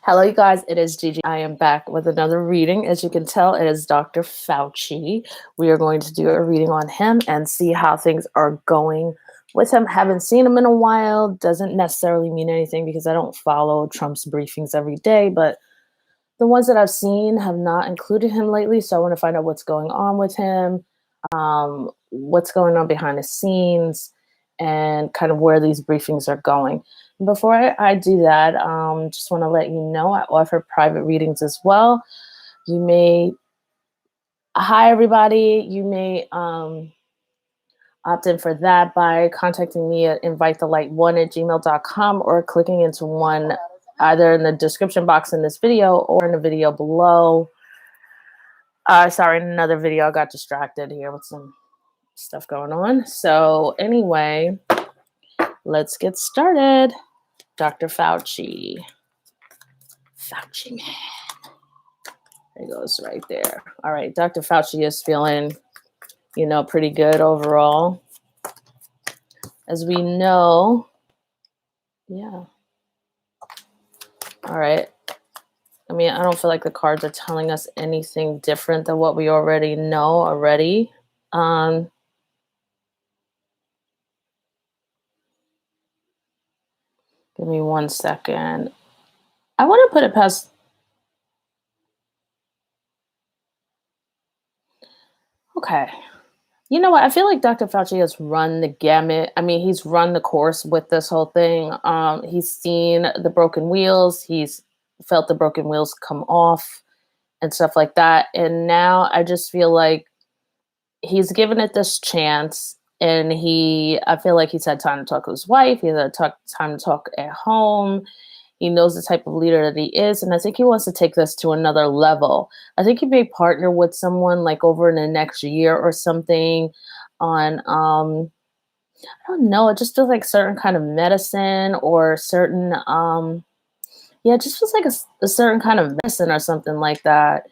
Hello, you guys. It is Gigi. I am back with another reading. As you can tell, it is Dr. Fauci. We are going to do a reading on him and see how things are going with him. Haven't seen him in a while. Doesn't necessarily mean anything because I don't follow Trump's briefings every day, but the ones that I've seen have not included him lately. So I want to find out what's going on with him, what's going on behind the scenes, and kind of where these briefings are going. Before I do that, just want to let you know I offer private readings as well. You may, hi everybody, you may opt in for that by contacting me at invitethelight1@gmail.com or clicking into one either in the description box in this video or in the video below. Sorry, in another video, I got distracted here with some stuff going on. So anyway, let's get started. Dr. Fauci. Fauci man. There he goes right there. All right, Dr. Fauci is feeling, pretty good overall. As we know, yeah. All right. I mean, I don't feel like the cards are telling us anything different than what we already know already. Give me 1 second. I want to put it past. Okay. You know what? I feel like Dr. Fauci has run the gamut. I mean, he's run the course with this whole thing. He's seen the broken wheels. He's felt the broken wheels come off and stuff like that. And now I just feel like he's given it this chance. And I feel like he's had time to talk to his wife. He's had time to talk at home. He knows the type of leader that he is. And I think he wants to take this to another level. I think he may partner with someone like over in the next year or something on, I don't know. It just feels like certain kind of medicine or certain, it just feels like a certain kind of medicine or something like that.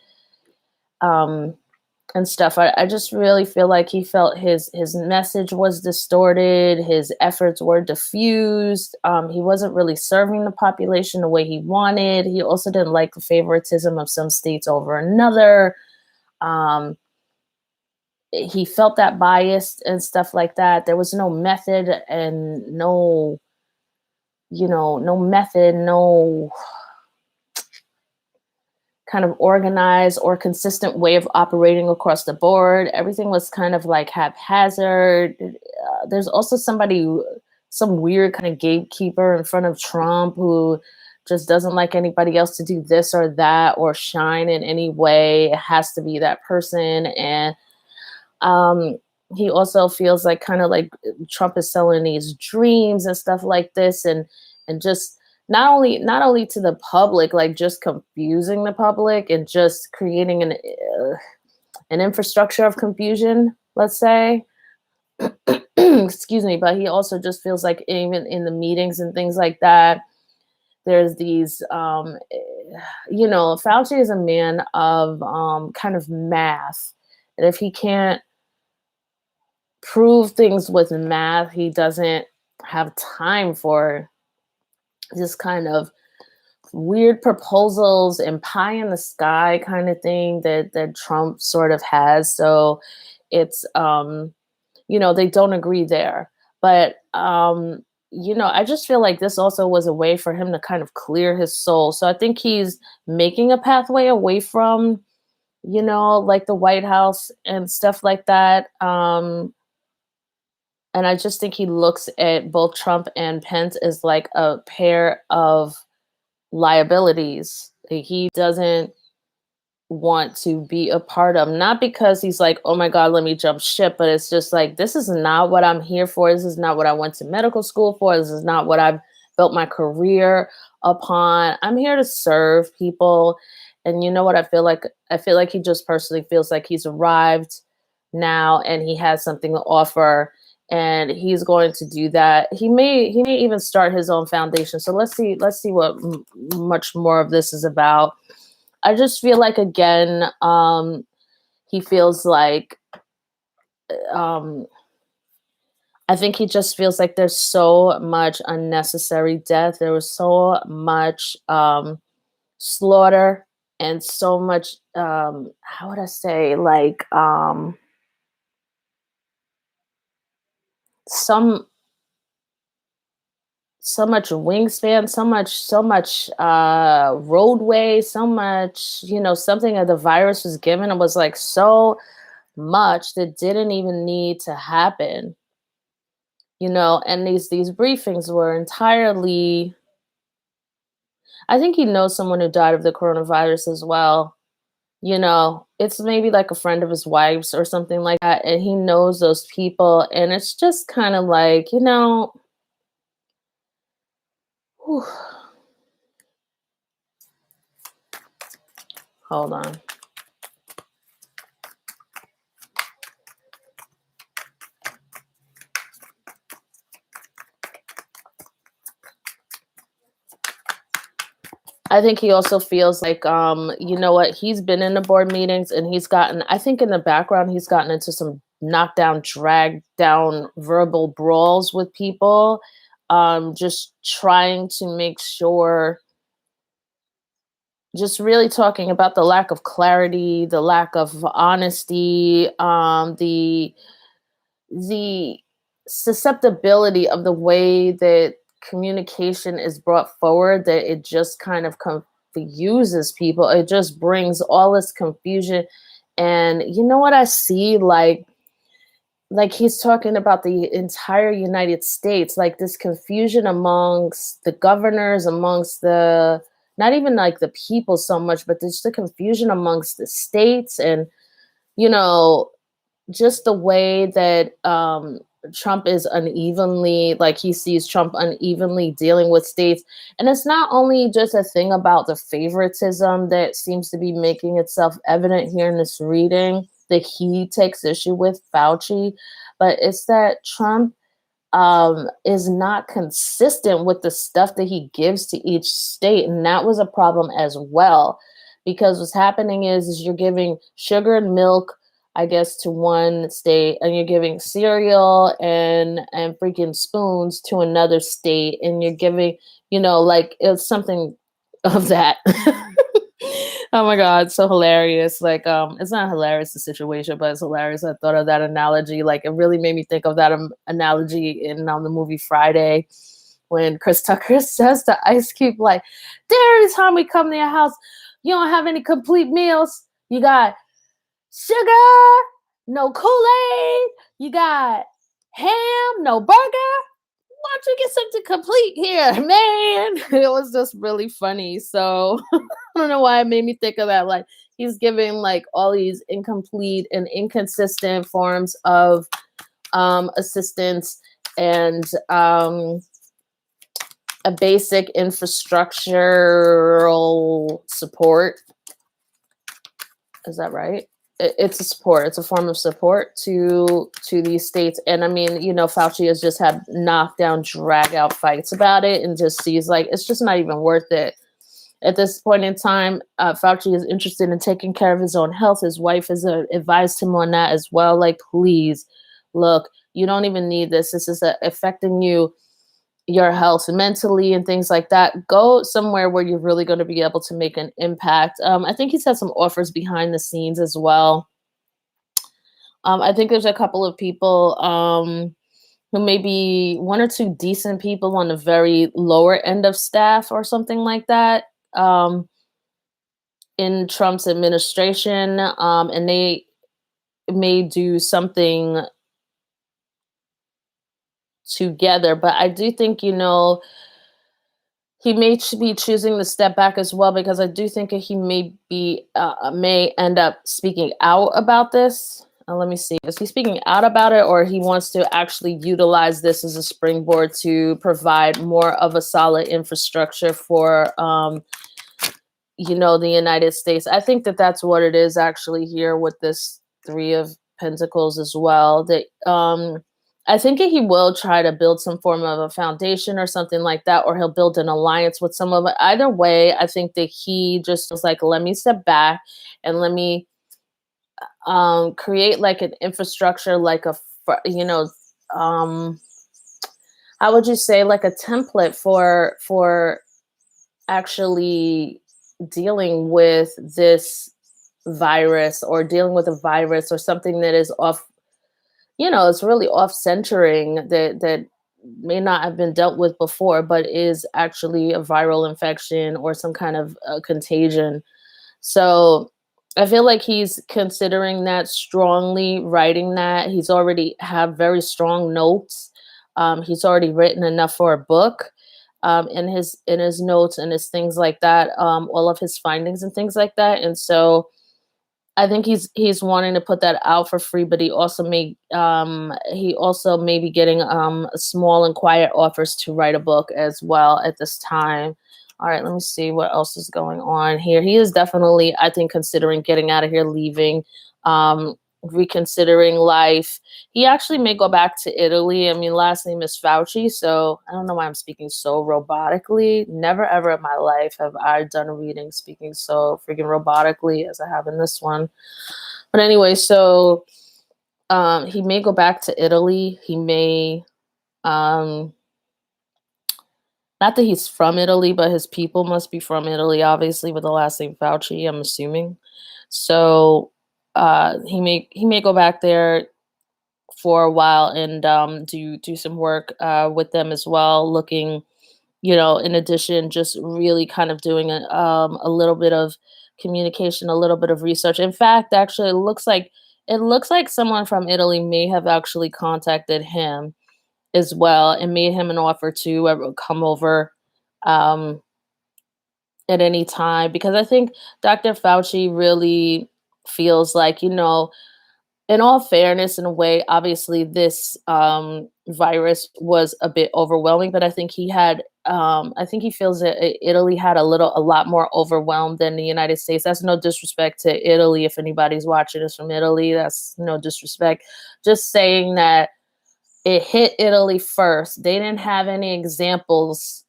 And stuff. I just really feel like he felt his message was distorted. His efforts were diffused. He wasn't really serving the population the way he wanted. He also didn't like the favoritism of some states over another. He felt that bias and stuff like that. There was no method and no method, no kind of organized or consistent way of operating across the board. Everything was kind of like haphazard. There's also some weird kind of gatekeeper in front of Trump who just doesn't like anybody else to do this or that or shine in any way. It has to be that person. And he also feels like kind of like Trump is selling these dreams and stuff like this and just not only to the public, like just confusing the public and just creating an infrastructure of confusion, let's say. Excuse me, but he also just feels like even in the meetings and things like that, there's these, Fauci is a man of kind of math. And if he can't prove things with math, he doesn't have time for this kind of weird proposals and pie in the sky kind of thing that Trump sort of has. So it's, they don't agree there. But, I just feel like this also was a way for him to kind of clear his soul. So I think he's making a pathway away from, like the White House and stuff like that. And I just think he looks at both Trump and Pence as like a pair of liabilities that he doesn't want to be a part of. Not because he's like, oh my God, let me jump ship, but it's just like, this is not what I'm here for. This is not what I went to medical school for. This is not what I've built my career upon. I'm here to serve people. And you know what I feel like? I feel like he just personally feels like he's arrived now and he has something to offer. And he's going to do that. He may even start his own foundation. So let's see what much more of this is about. I just feel like again, he feels like I think he just feels like there's so much unnecessary death. There was so much slaughter and so much how would I say, like some so much wingspan, so much roadway, so much, something that the virus was given. It was like so much that didn't even need to happen, and these briefings were entirely. I think he knows someone who died of the coronavirus as well. It's maybe like a friend of his wife's or something like that, and he knows those people, and it's just kind of like, whew, hold on. I think he also feels like, you know what, he's been in the board meetings and he's gotten, I think in the background, he's gotten into some knockdown, drag down verbal brawls with people, just trying to make sure, just really talking about the lack of clarity, the lack of honesty, the susceptibility of the way that communication is brought forward, that it just kind of confuses people. It just brings all this confusion. And you know what I see? Like he's talking about the entire United States, like this confusion amongst the governors, amongst the, not even like the people so much, but there's the confusion amongst the states, and you know just the way that Trump is unevenly, like he sees Trump unevenly dealing with states. And it's not only just a thing about the favoritism that seems to be making itself evident here in this reading that he takes issue with Fauci, but it's that Trump is not consistent with the stuff that he gives to each state. And that was a problem as well, because what's happening is you're giving sugar and milk, I guess, to one state, and you're giving cereal and freaking spoons to another state, and you're giving, like it's something of that. Oh my god, so hilarious. Like it's not hilarious the situation, but it's hilarious. I thought of that analogy. Like it really made me think of that analogy in the movie Friday, when Chris Tucker says to Ice Cube, like, every time we come to your house, you don't have any complete meals. You got sugar, no Kool-Aid, you got ham, no burger. Why don't you get something complete here, man? It was just really funny. So I don't know why it made me think of that. Like he's giving like all these incomplete and inconsistent forms of assistance and a basic infrastructural support. Is that right? It's a support. It's a form of support to these states. And I mean, Fauci has just had knockdown, drag out fights about it, and just sees like it's just not even worth it at this point in time. Fauci is interested in taking care of his own health. His wife has advised him on that as well. Like, please, look, you don't even need this. This is affecting your health mentally and things like that. Go somewhere where you're really going to be able to make an impact. I think he's had some offers behind the scenes as well. I think there's a couple of people who may be one or two decent people on the very lower end of staff or something like that in Trump's administration, and they may do something together. But I do think, he may be choosing to step back as well, because I do think that he may end up speaking out about this. Let me see. Is he speaking out about it, or he wants to actually utilize this as a springboard to provide more of a solid infrastructure for, the United States? I think that that's what it is actually here with this Three of Pentacles as well. That I think he will try to build some form of a foundation or something like that, or he'll build an alliance with some of it. Either way, I think that he just was like, let me step back and let me create like an infrastructure, like how would you say, like a template for actually dealing with this virus, or dealing with a virus or something that is off, it's really off centering, that may not have been dealt with before, but is actually a viral infection or some kind of contagion. So I feel like he's considering that strongly, writing that. He's already have very strong notes. He's already written enough for a book, in his notes and his things like that, all of his findings and things like that. And so I think he's wanting to put that out for free, but he also may be getting small and quiet offers to write a book as well at this time. All right, let me see what else is going on here. He is definitely, I think, considering getting out of here, leaving, reconsidering life. He actually may go back to Italy. I mean, last name is Fauci, so I don't know why I'm speaking so robotically. Never ever in my life have I done a reading speaking so freaking robotically as I have in this one. But anyway, so he may go back to Italy. He may, not that he's from Italy, but his people must be from Italy, obviously, with the last name Fauci, I'm assuming. So he may go back there for a while and do some work with them as well, looking, in addition, just really kind of doing a little bit of communication, a little bit of research. In fact, actually, it looks like someone from Italy may have actually contacted him as well and made him an offer to come over um, at any time, because I think Dr. Fauci really feels like, in all fairness, in a way, obviously this virus was a bit overwhelming, but I think he feels that Italy had a lot more overwhelmed than the United States. That's no disrespect to Italy. If anybody's watching us from Italy, that's no disrespect. Just saying that it hit Italy first. They didn't have any examples.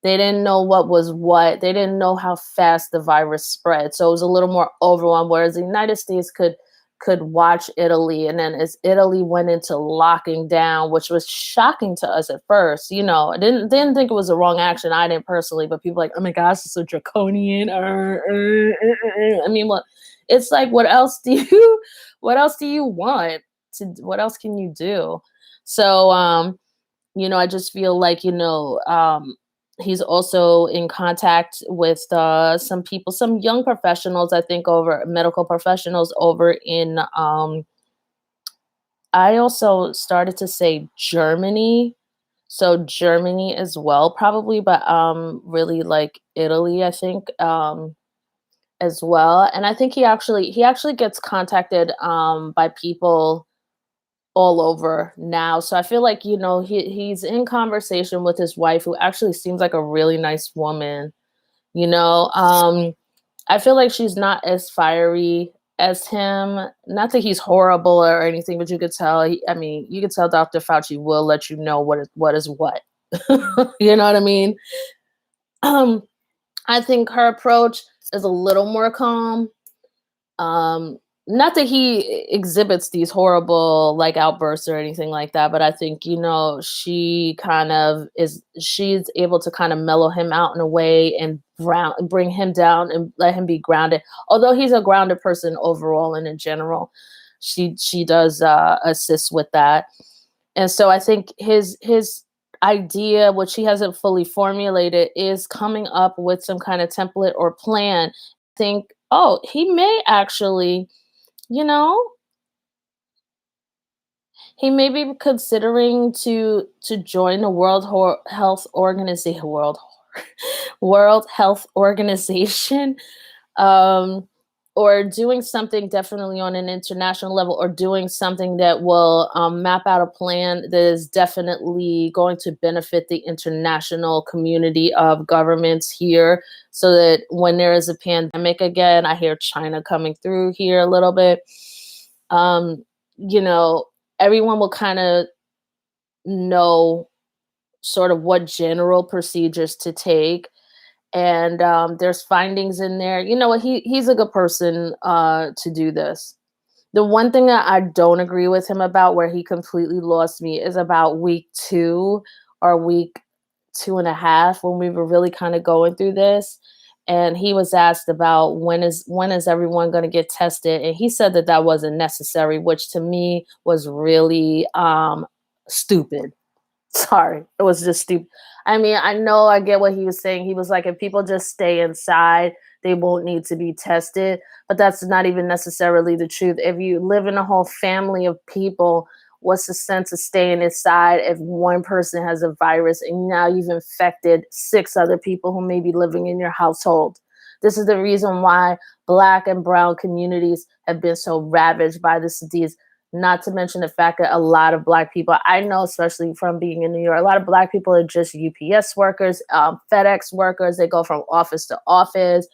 They didn't know what was what. They didn't know how fast the virus spread. So it was a little more overwhelmed, whereas the United States could watch Italy. And then as Italy went into locking down, which was shocking to us at first, I didn't think it was a wrong action. I didn't personally, but people like, oh my gosh, it's so draconian. I mean, what? It's like, what else do you want what else can you do? So, I just feel like, he's also in contact with some people, some young professionals, I think, over medical professionals over in, I also started to say Germany. So Germany as well, probably, but really like Italy, I think, as well. And I think he actually gets contacted by people all over now. So I feel like, he's in conversation with his wife, who actually seems like a really nice woman. You know, I feel like she's not as fiery as him. Not that he's horrible or anything, but you could tell. I mean, you could tell Dr. Fauci will let you know what is what. You know what I mean? Um, I think her approach is a little more calm. Um, Not that he exhibits these horrible like outbursts or anything like that, but I think, she's able to kind of mellow him out in a way and bring him down and let him be grounded. Although he's a grounded person overall and in general, she does assist with that. And so I think his idea, which he hasn't fully formulated, is coming up with some kind of template or plan. Think, oh, he may actually, you know, he may be considering to join the Health Organization, World Health Organization, um, or doing something definitely on an international level, or doing something that will map out a plan that is definitely going to benefit the international community of governments here, so that when there is a pandemic again, I hear China coming through here a little bit, um, you know, everyone will kind of know sort of what general procedures to take. And there's findings in there. You know what? He's a good person to do this. The one thing that I don't agree with him about, where he completely lost me, is about week 2 or week 2.5, when we were really kind of going through this. and he was asked about when is everyone going to get tested, and he said that that wasn't necessary, which to me was really stupid. Sorry, it was just stupid. I mean, I know, I get what he was saying. He was like, if people just stay inside, they won't need to be tested. But that's not even necessarily the truth. If you live in a whole family of people, what's the sense of staying inside if one person has a virus and now you've infected 6 other people who may be living in your household? This is the reason why Black and brown communities have been so ravaged by this disease. Not to mention the fact that a lot of Black people, I know, especially from being in New York, a lot of Black people are just UPS workers, FedEx workers. They go from office to office.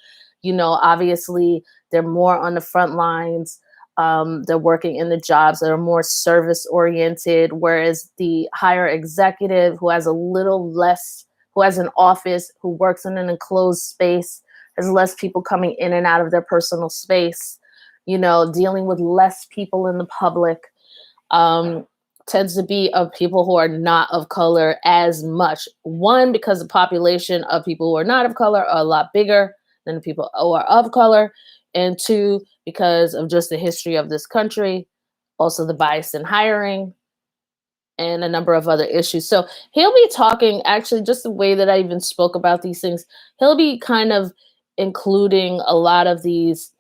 Obviously, they're more on the front lines. They're working in the jobs that are more service oriented, whereas the higher executive who has a little less, who has an office, who works in an enclosed space, has less people coming in and out of their personal space, dealing with less people in the public, tends to be of people who are not of color as much. One, because the population of people who are not of color are a lot bigger than the people who are of color. And two, because of just the history of this country, also the bias in hiring, and a number of other issues. So he'll be talking, actually, just the way that I even spoke about these things, he'll be kind of including a lot of these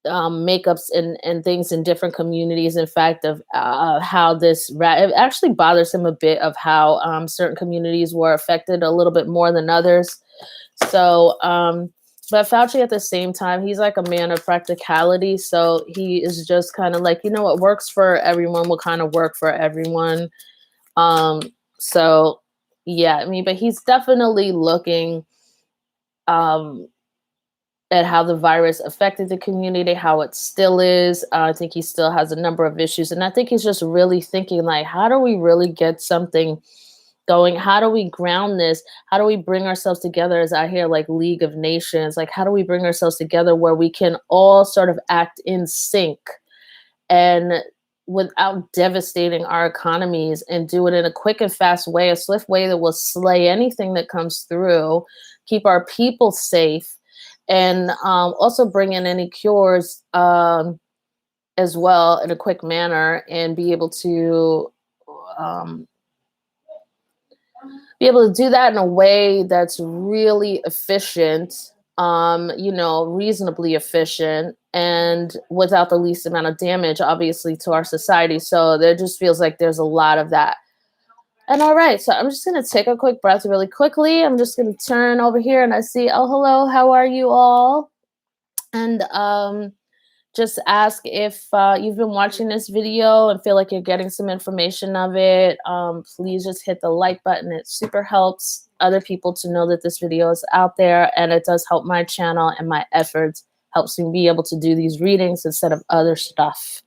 makeups and things in different communities. In fact, of how it actually bothers him a bit of how certain communities were affected a little bit more than others. So, but Fauci at the same time, he's like a man of practicality. So he is just kind of like, what works for everyone will kind of work for everyone. So yeah, I mean, but he's definitely looking at how the virus affected the community, how it still is. I think he still has a number of issues. And I think he's just really thinking, like, how do we really get something going? How do we ground this? How do we bring ourselves together, as I hear, like League of Nations? Like, how do we bring ourselves together where we can all sort of act in sync and without devastating our economies, and do it in a quick and fast way, a swift way that will slay anything that comes through, keep our people safe, and also bring in any cures as well in a quick manner, and be able to do that in a way that's really efficient, reasonably efficient, and without the least amount of damage, obviously, to our society. So there just feels like there's a lot of that. And all right, so I'm just going to take a quick breath really quickly. I'm just going to turn over here, and I see, oh, hello, how are you all? And just ask if you've been watching this video and feel like you're getting some information of it. Please just hit the like button. It super helps other people to know that this video is out there, and it does help my channel and my efforts, helps me be able to do these readings instead of other stuff.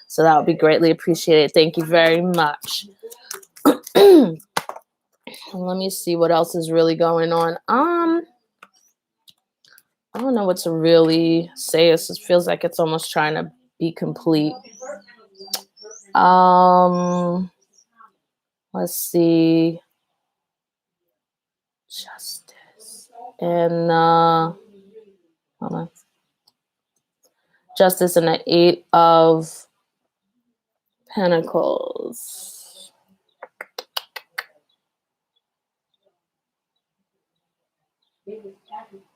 So that would be greatly appreciated. Thank you very much. Let me see what else is really going on. I don't know what to really say. It just feels like it's almost trying to be complete. Let's see. Justice. And hold on. Justice and the 8 of Pentacles.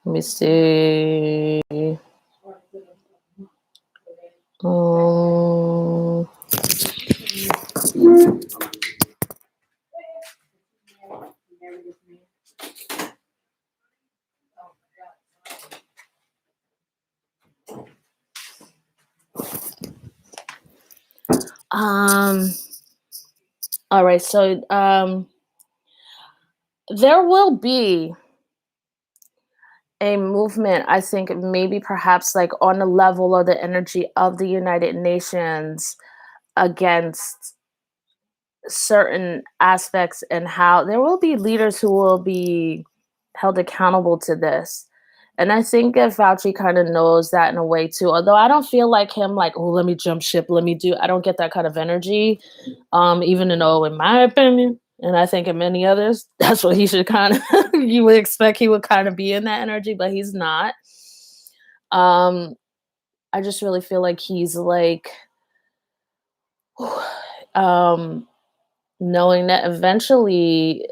Let me see. All right, so there will be a movement, I think, maybe perhaps like on the level of the energy of the United Nations against certain aspects, and how there will be leaders who will be held accountable to this. And I think that Fauci kind of knows that in a way too, although I don't feel like him, like, oh, let me jump ship, I don't get that kind of energy, even though, in my opinion, and I think in many others, that's what he should kind of You would expect he would kind of be in that energy, but he's not. Um, I just really feel like he's like, um, knowing that eventually,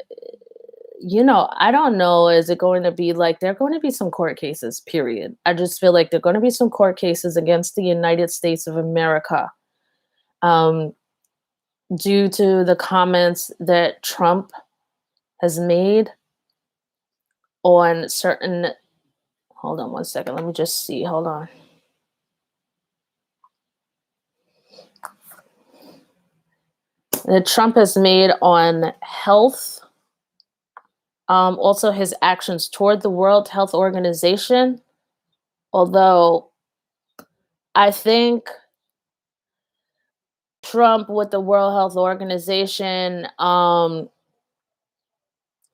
I don't know, is it going to be like there are going to be some court cases, period. I just feel like there are going to be some court cases against the United States of America, um, due to the comments that Trump has made on certain. Hold on one second. Let me just see. Hold on. That Trump has made on health. Also, his actions toward the World Health Organization. Although I think Trump with the World Health Organization,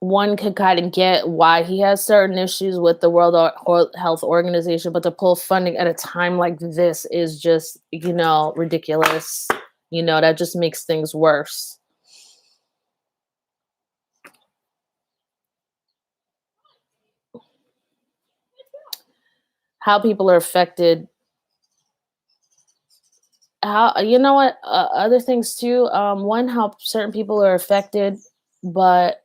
one could kind of get why he has certain issues with the Health Organization, but to pull funding at a time like this is just, ridiculous. That just makes things worse. How people are affected. How, what, other things too. One, how certain people are affected, but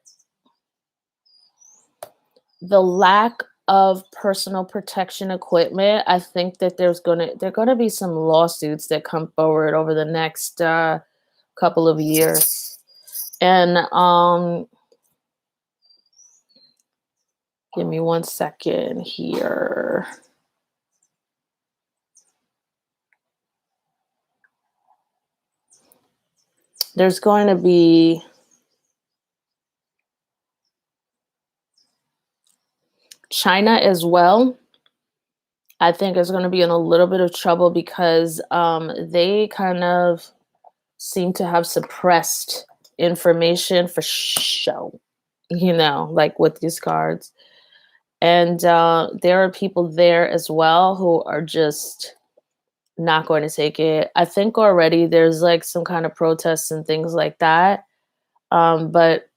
the lack of personal protection equipment. I think that there are gonna be some lawsuits that come forward over the next couple of years. And give me one second here. There's going to be China as well. I think is going to be in a little bit of trouble because they kind of seem to have suppressed information for show, like with these cards. And there are people there as well who are just not going to take it. I think already there's like some kind of protests and things like that. But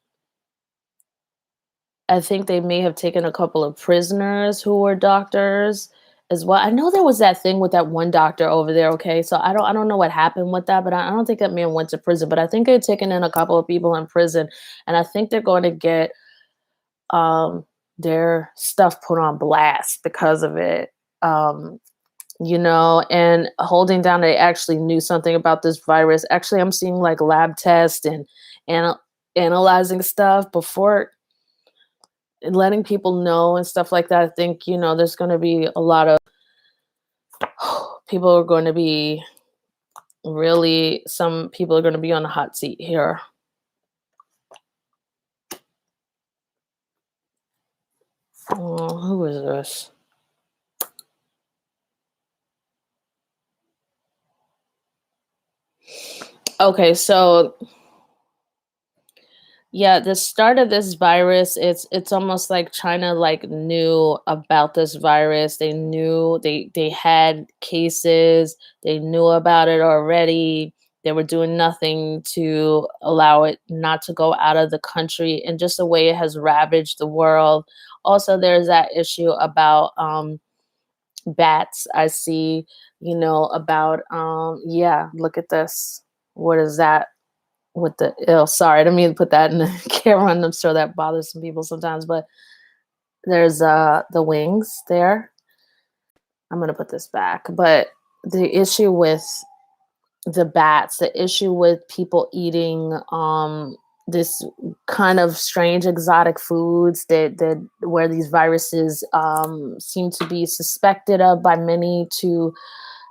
I think they may have taken a couple of prisoners who were doctors as well. I know there was that thing with that one doctor over there. Okay, so I don't know what happened with that, but I don't think that man went to prison. But I think they've taken in a couple of people in prison, and I think they're going to get their stuff put on blast because of it. Um, and holding down, they actually knew something about this virus. Actually, I'm seeing like lab tests and analyzing stuff before letting people know and stuff like that. I think, there's going to be a lot of people are going to be some people are going to be on the hot seat here. Oh, who is this? Okay, so yeah, the start of this virus, it's almost like China like knew about this virus. They knew they had cases, they knew about it already. They were doing nothing to allow it not to go out of the country, and just the way it has ravaged the world. Also, there's that issue about bats. I see, about yeah, look at this. What is that? With the sorry, I didn't mean to put that in the camera, and I'm sure that bothers some people sometimes, but there's the wings there. I'm gonna put this back. But the issue with the bats, the issue with people eating this kind of strange exotic foods that where these viruses seem to be suspected of by many to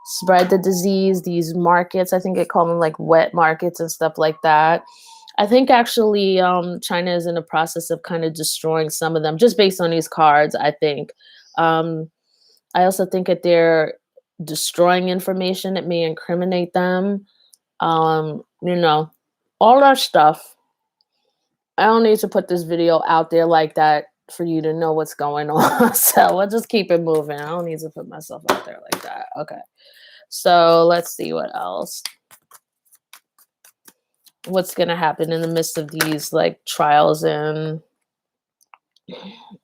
spread the disease. These markets, I think they call them like wet markets and stuff like that. I think actually China is in the process of kind of destroying some of them just based on these cards, I think. I also think that they're destroying information that may incriminate them. All that stuff. I don't need to put this video out there like that for you to know what's going on. So we'll just keep it moving. I don't need to put myself out there like that. Okay. So let's see what else. What's going to happen in the midst of these like trials and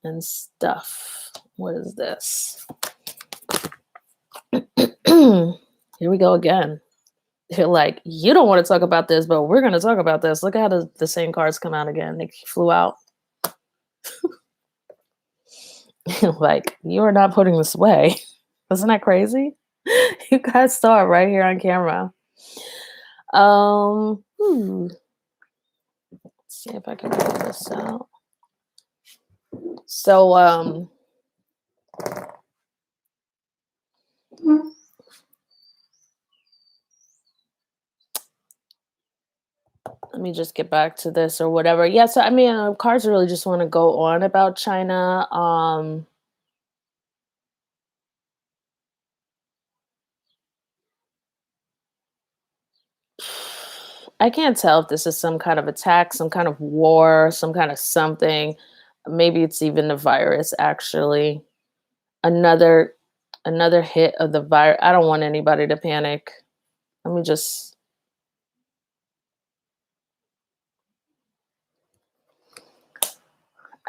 and stuff. What is this? Here we go again. They're like, you don't want to talk about this, but we're going to talk about this. Look at how the same cards come out again. They flew out. Like, you are not putting this away. Isn't that crazy? You guys saw it right here on camera. Let's see if I can figure this out. So, let me just get back to this or whatever. Yeah, so I mean, cards really just want to go on about China. I can't tell if this is some kind of attack, some kind of war, some kind of something. Maybe it's even a virus, actually. Another another hit of the virus. I don't want anybody to panic. Let me just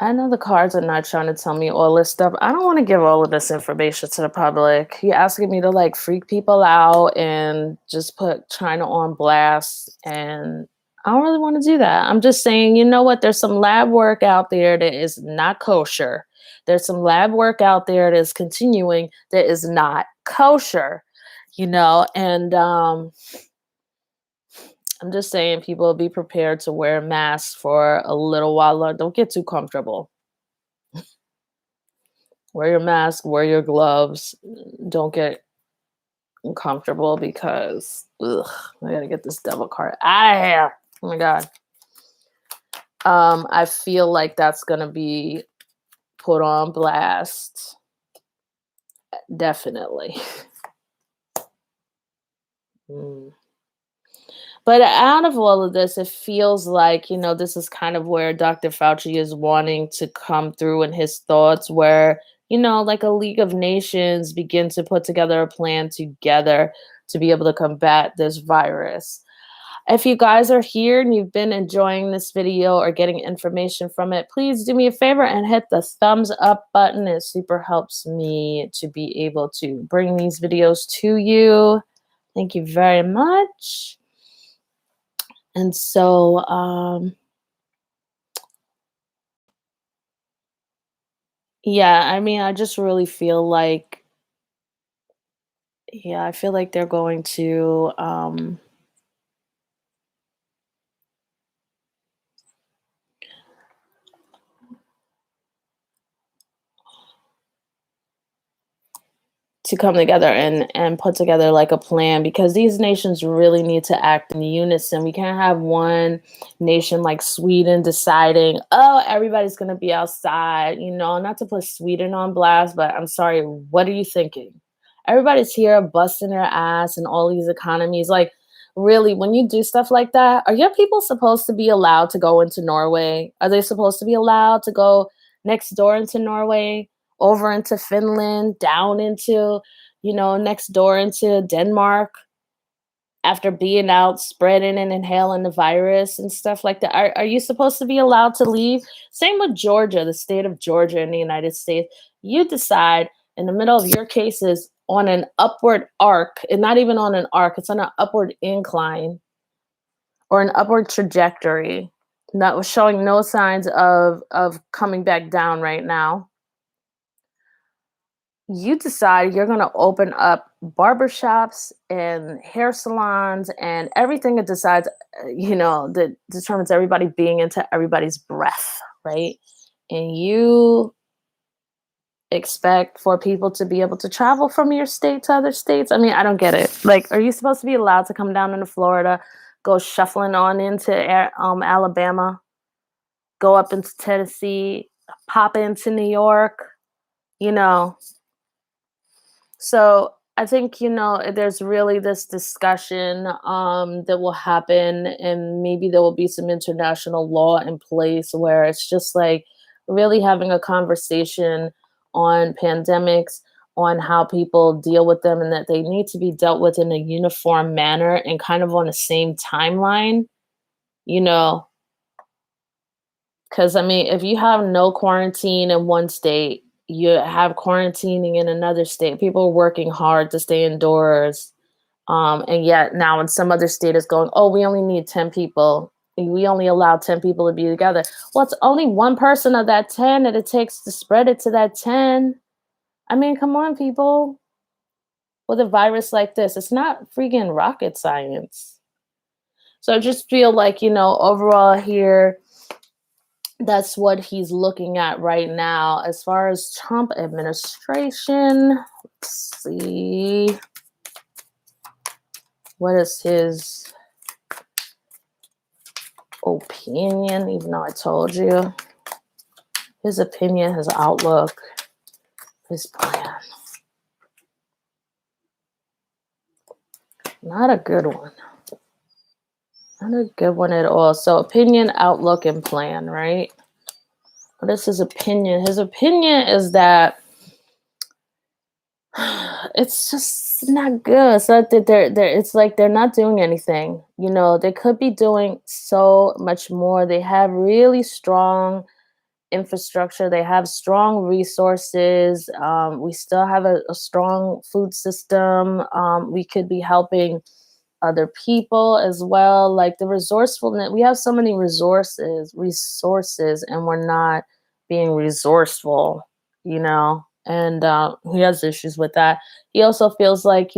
I know the cards are not trying to tell me all this stuff. I don't want to give all of this information to the public. You're asking me to like freak people out and just put China on blast. And I don't really want to do that. I'm just saying, you know what? There's some lab work out there that is not kosher. There's some lab work out there that is continuing that is not kosher, and I'm just saying people be prepared to wear masks for a little while. Don't get too comfortable. Wear your mask, wear your gloves. Don't get uncomfortable because I gotta get this devil card out of here. Oh my god. I feel like that's gonna be put on blast. Definitely. Mm. But out of all of this, it feels like, this is kind of where Dr. Fauci is wanting to come through in his thoughts, where, like a League of Nations begin to put together a plan together to be able to combat this virus. If you guys are here and you've been enjoying this video or getting information from it, please do me a favor and hit the thumbs up button. It super helps me to be able to bring these videos to you. Thank you very much. And so, yeah, I mean, I just really feel like, yeah, I feel like they're going to come together and put together like a plan, because these nations really need to act in unison. We can't have one nation like Sweden deciding, oh, everybody's going to be outside, not to put Sweden on blast, but I'm sorry, what are you thinking? Everybody's here busting their ass in all these economies. Like, really, when you do stuff like that, are your people supposed to be allowed to go into Norway? Are they supposed to be allowed to go next door into Norway? Over into Finland, down into, next door into Denmark, after being out spreading and inhaling the virus and stuff like that. Are you supposed to be allowed to leave? Same with Georgia, the state of Georgia in the United States. You decide in the middle of your cases on an upward arc, and not even on an arc, it's on an upward incline or an upward trajectory that was showing no signs of coming back down right now. You decide you're going to open up barbershops and hair salons and everything that decides, that determines everybody being into everybody's breath, right? And you expect for people to be able to travel from your state to other states. I mean, I don't get it. Like, are you supposed to be allowed to come down into Florida, go shuffling on into Alabama, go up into Tennessee, pop into New York, you know? So I think, there's really this discussion that will happen, and maybe there will be some international law in place where it's just like really having a conversation on pandemics, on how people deal with them, and that they need to be dealt with in a uniform manner and kind of on the same timeline, you know, Because, I mean, if you have no quarantine in one state, you have quarantining in another state. People are working hard to stay indoors. And yet now in some other state is going, oh, we only need 10 people. We only allow 10 people to be together. Well, it's only one person of that 10 that it takes to spread it to that 10. I mean, come on, people. With a virus like this, it's not freaking rocket science. So I just feel like, overall here, that's what he's looking at right now. As far as Trump administration, let's see. What is his opinion? Even though I told you. His opinion, his outlook, his plan. Not a good one. Not a good one at all. So opinion, outlook, and plan, right? What is his opinion? His opinion is that it's just not good. It's not that it's like they're not doing anything. They could be doing so much more. They have really strong infrastructure. They have strong resources. We still have a strong food system. We could be helping other people as well. Like the resourcefulness, we have so many resources, and we're not being resourceful, and he has issues with that. He also feels like,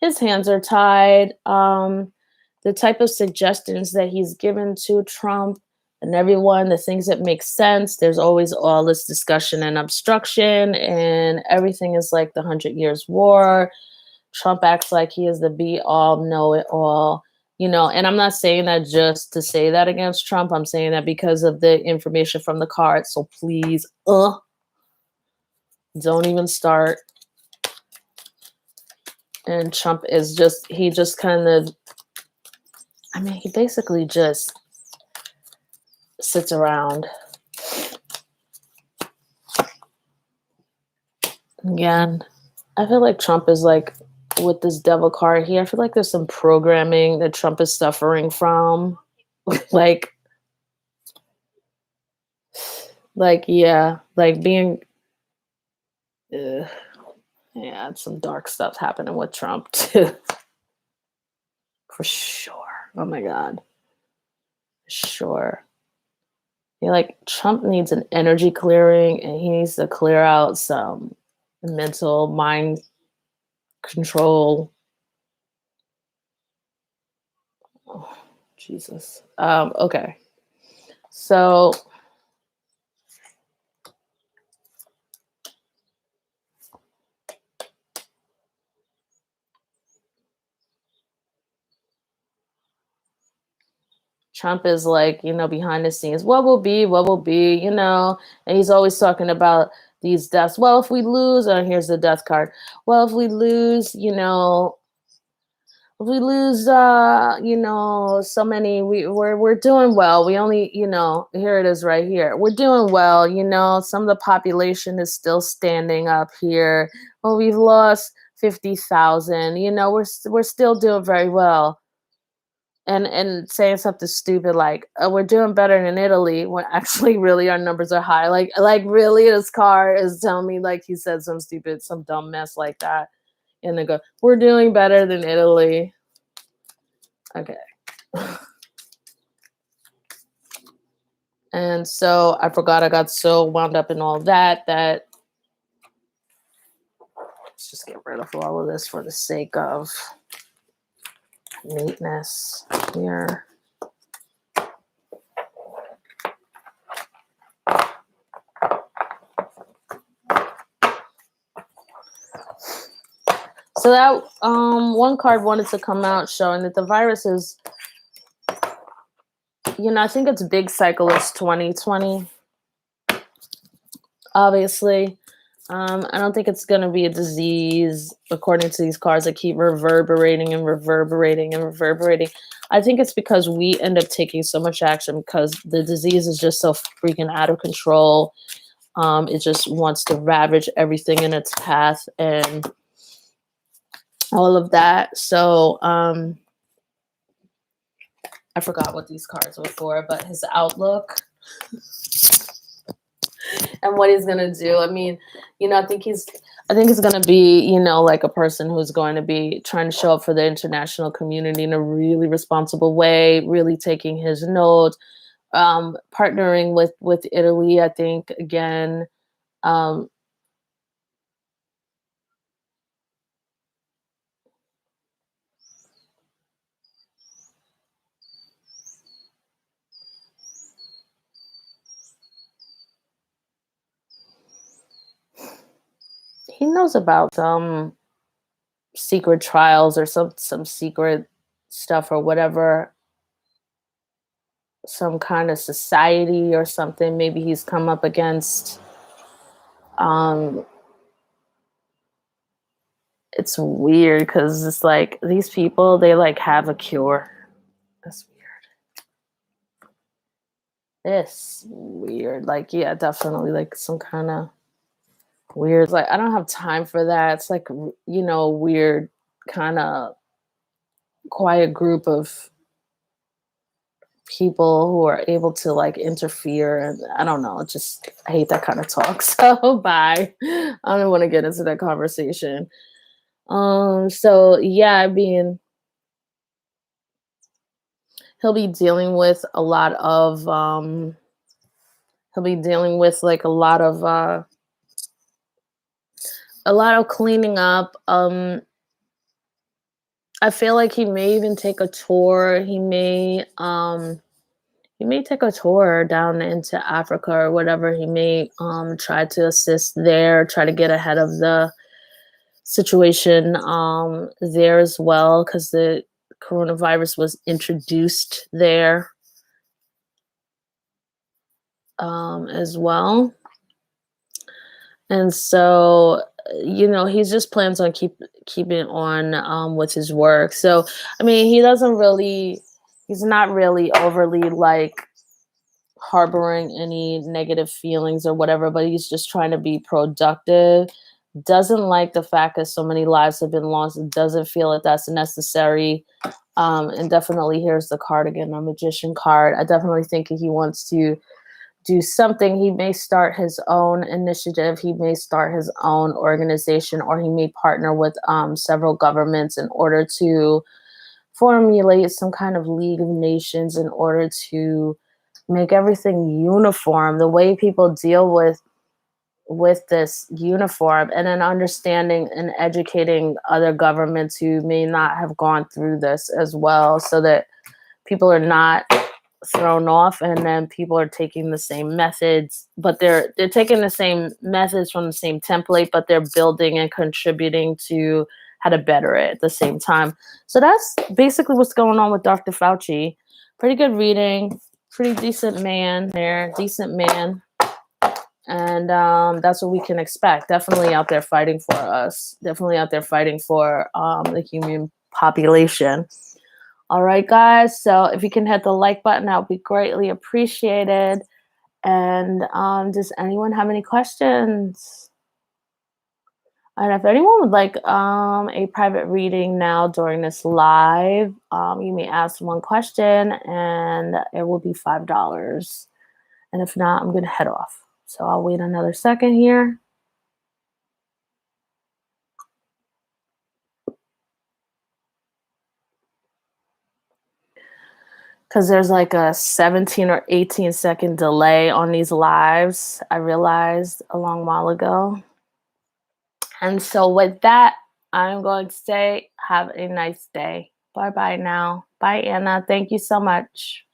his hands are tied. The type of suggestions that he's given to Trump and everyone, the things that make sense, there's always all this discussion and obstruction, and everything is like the 100 Years' War. Trump acts like he is the be all, know it all, and I'm not saying that just to say that against Trump. I'm saying that because of the information from the cards. So please, don't even start. And Trump is he just kind of, I mean, he basically just sits around. Again, I feel like Trump is like, with this devil card here, I feel like there's some programming that Trump is suffering from. like, yeah, like being, yeah, some dark stuff happening with Trump too. For sure. Oh my God. Sure. Trump needs an energy clearing, and he needs to clear out some mental mind control. Oh, Jesus. Okay. So Trump is like, behind the scenes, what will be, and he's always talking about these deaths. Well, if we lose, here's the death card. Well, if we lose, so many, we're doing well. We only, here it is right here. We're doing well. Some of the population is still standing up here. Well, we've lost 50,000. We're still doing very well. And saying something stupid like, we're doing better than Italy, when actually really our numbers are high. Like really, this car is telling me like he said some dumb mess like that. And they go, we're doing better than Italy. Okay. And so I forgot, I got so wound up in all that let's just get rid of all of this for the sake of neatness here. So that one card wanted to come out showing that the virus is, I think it's big cyclist 2020. Obviously, I don't think it's going to be a disease, according to these cards that keep reverberating and reverberating and reverberating. I think it's because we end up taking so much action because the disease is just so freaking out of control. It just wants to ravage everything in its path and all of that. So I forgot what these cards were for, but his outlook. and what he's gonna do. I mean, I think he's gonna be, like a person who's going to be trying to show up for the international community in a really responsible way, really taking his note, partnering with Italy. I think again, um, he knows about secret trials or some secret stuff or whatever, some kind of society or something. Maybe he's come up against. Um, it's weird because it's like these people, they like have a cure. That's weird. It's weird. Like, yeah, definitely like some kind of weird. Like, I don't have time for that. It's like, weird kind of quiet group of people who are able to like interfere, and I don't know, just I hate that kind of talk. So bye. I don't want to get into that conversation. So yeah, I mean, he'll be dealing with a lot of he'll be dealing with like a lot of cleaning up. I feel like he may even take a tour. He may take a tour down into Africa or whatever. He may try to assist there, try to get ahead of the situation there as well, because the coronavirus was introduced there as well. And so, he's just plans on keeping on with his work. So, I mean, he's not really overly like harboring any negative feelings or whatever, but he's just trying to be productive. Doesn't like the fact that so many lives have been lost. Doesn't feel that that's necessary. And definitely here's the card again, a magician card. I definitely think he wants to do something. He may start his own initiative. He may start his own organization, or he may partner with several governments in order to formulate some kind of League of Nations in order to make everything uniform. The way people deal with this uniform, and then understanding and educating other governments who may not have gone through this as well, so that people are not thrown off, and then people are taking the same methods, but they're taking the same methods from the same template, but they're building and contributing to how to better it at the same time. So that's basically what's going on with Dr. Fauci. Pretty good reading, pretty decent man there, decent man. And that's what we can expect. Definitely out there fighting for us. Definitely out there fighting for the human population. All right, guys. So if you can hit the like button, that would be greatly appreciated. And does anyone have any questions? And if anyone would like a private reading now during this live, you may ask one question and it will be $5. And if not, I'm going to head off. So I'll wait another second here. Because there's like a 17 or 18-second delay on these lives, I realized a long while ago. And so with that, I'm going to say have a nice day. Bye-bye now. Bye, Anna. Thank you so much.